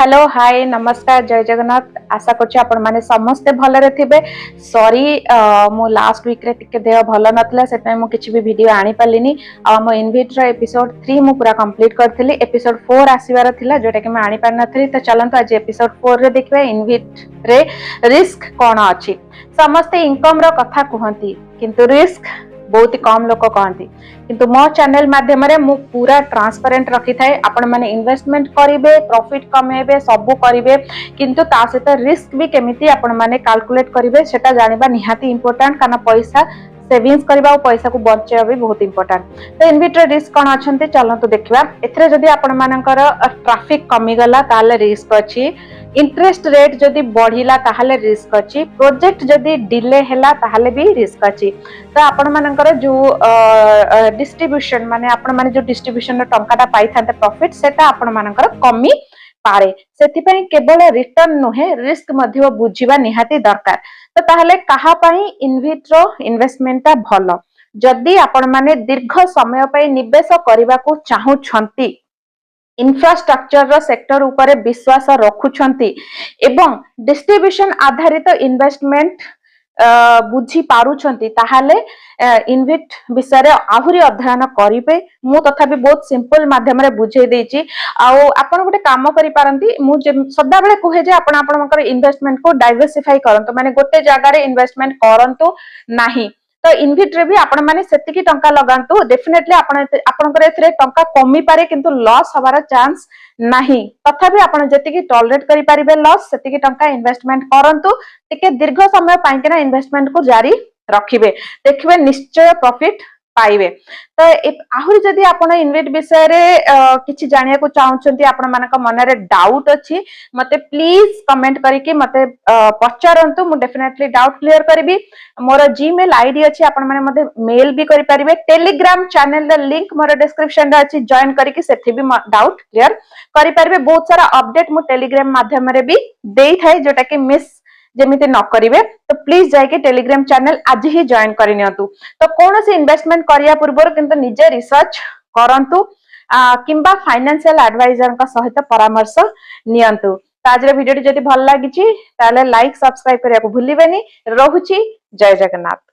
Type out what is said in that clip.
Hello hi नमस्कार जय जगन्नाथ आशा करछि आपण माने समस्ते भलरे थिबे। सॉरी मो लास्ट वीक रे टिके देह भल नथला सेतै मो किछि भी वीडियो आनी पालिनी आ मो इनविट रो एपिसोड 3 मो पूरा कंप्लीट करथिली। एपिसोड 4 आसीबार थिला जोटा कि मैं आनी पार नथली। तो चलंतु आज एपिसोड 4 रे देखबा इनविट रे रिस्क कोन अछि। समस्ते इनकम रो कथा कहंती किंतु रिस्क बहुत ही कम लोक कहती किंतु मो चैनल माध्यम रे मु पूरा ट्रांसपेरेंट रखी थाए। आपण माने इन्वेस्टमेंट करिवे प्रॉफिट कमेबे सब करिवे किंतु ता सहित रिस्क भी केमिति आपण माने कैलकुलेट करिवे सेटा जानिबा निहाती इंपोर्टेंट काना पैसा सेविंग्स करबा और पैसा को बचाइबा भी बहुत इंपोर्टेंट। तो इनविटर रिस्क कोन अछंती चलंतु देखबा। एथरे जदी आपण मानकर ट्रैफिक कमी गला ताले रिस्क अछि, इंटरेस्ट रेट जदी बढ़िला ताहले रिस्क अछि, प्रोजेक्ट जदी डिले हैला ताहले भी रिस्क अछि। तो आपण मानकर जो डिस्ट्रीब्यूशन माने आपण माने जो डिस्ट्रीब्यूशन टंकाटा पाई थाते प्रॉफिट सेटा आपण मानकर कमी पारे सेथिपई केवल रिटर्न नुहे रिस्क मध्य बुझिबा निहाती दरकार। तो ताहले कहा पई इनविट्रो इन्वेस्टमेंटटा भलो जदी आपण माने दीर्घ समय पई निवेश करबा को चाहू छंती, इंफ्रास्ट्रक्चर रो सेक्टर ऊपर विश्वास रखुछंती एवं डिस्ट्रीब्यूशन आधारित इन्वेस्टमेंट बुझी पारुछंती ताहाले इनविट विषय रे आहुरी अध्ययन करिवे। मु तथापि बहुत सिंपल माध्यम रे बुझे देछि। आ आपण गोटे काम करि पारंती मु सदा बेले कहे जे आपण आपनकर इन्वेस्टमेंट को डाइवर्सिफाई करंतु माने गोटे जगह रे इन्वेस्टमेंट करंतु नाही। तो इनविट रे भी आपण माने सेतिकी टंका लगांतु डेफिनेटली आपनकर एथरे टंका कमी पारे किंतु लॉस हबार चांस नाही। तथापि आपण जेतिकी टॉलरेट करि परिबे लॉस सेतिकी टंका इन्वेस्टमेंट करंतु टिके दीर्घ समय पाइकेना इन्वेस्टमेंट को जारी रखिबे देखिबे निश्चय प्रॉफिट पाइबे। तो आहुरी जदी आपण इनविट विषय रे किछि जानिया को चाहउछंती आपण मानक मन रे डाउट अछि मते प्लीज कमेंट करिके मते पचारंतु मु डेफिनेटली डाउट क्लियर करबी। मोर जीमेल आईडी अछि आपण माने मते मेल भी करि परिबे। टेलीग्राम चैनल रे लिंक मोर डिस्क्रिप्शन रे अछि जॉइन करिके सेथि भी डाउट क्लियर करि परिबे। बहुत सारा अपडेट मु टेलीग्राम माध्यम रे भी देई थाए जोटा कि मिस जेमिति न करिवे। तो प्लीज जाके टेलीग्राम चैनल आज ही जॉइन करि नियंतु। तो कौन से इन्वेस्टमेंट करिया पूर्व किंतु निजे रिसर्च करंतु किंबा फाइनेंशियल एडवाइजर का सहित परामर्श नियंतु। तो आज वीडियो जदि भल लागिछि ताले लाइक सब्सक्राइब करिया को भूलिबेनी। रहुछि जय जगन्नाथ।